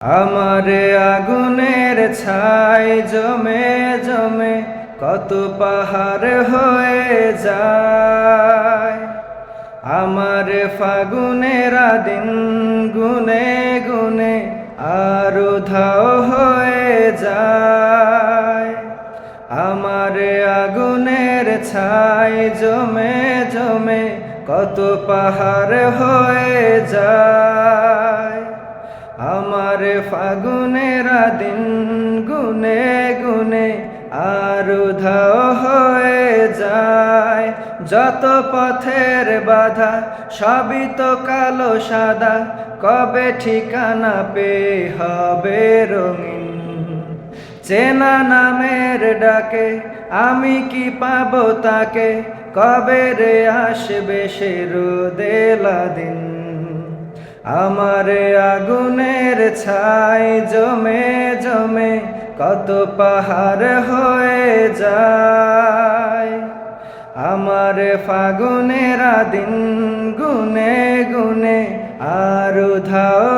আমারে আগুনের ছাই জমে জমে কত পাহাড় হয়ে যায়। আমারে ফাগুনের দিন গুনে গুনে আর উধাও হয়ে যায়। আমারে আগুনের ছাই জমে জমে কত পাহাড় হয়ে যায়। আমার ফাগুনের দিন গুনে গুনে আর উধাও হয়ে যায়। যত পথের বাধা সবই তো কালো সাদা, কবে ঠিকানা পেয়ে হবে রঙিন। চেনা নামের ডাকে আমি কি পাবো তাকে, কবে রে আসবে সে রোদেলা দিন। আমারে আগুনের ছাই জমে জমে কত পাহাড় হয়ে যায়। আমারে ফাগুনের দিন গুনে গুনে আর উধাও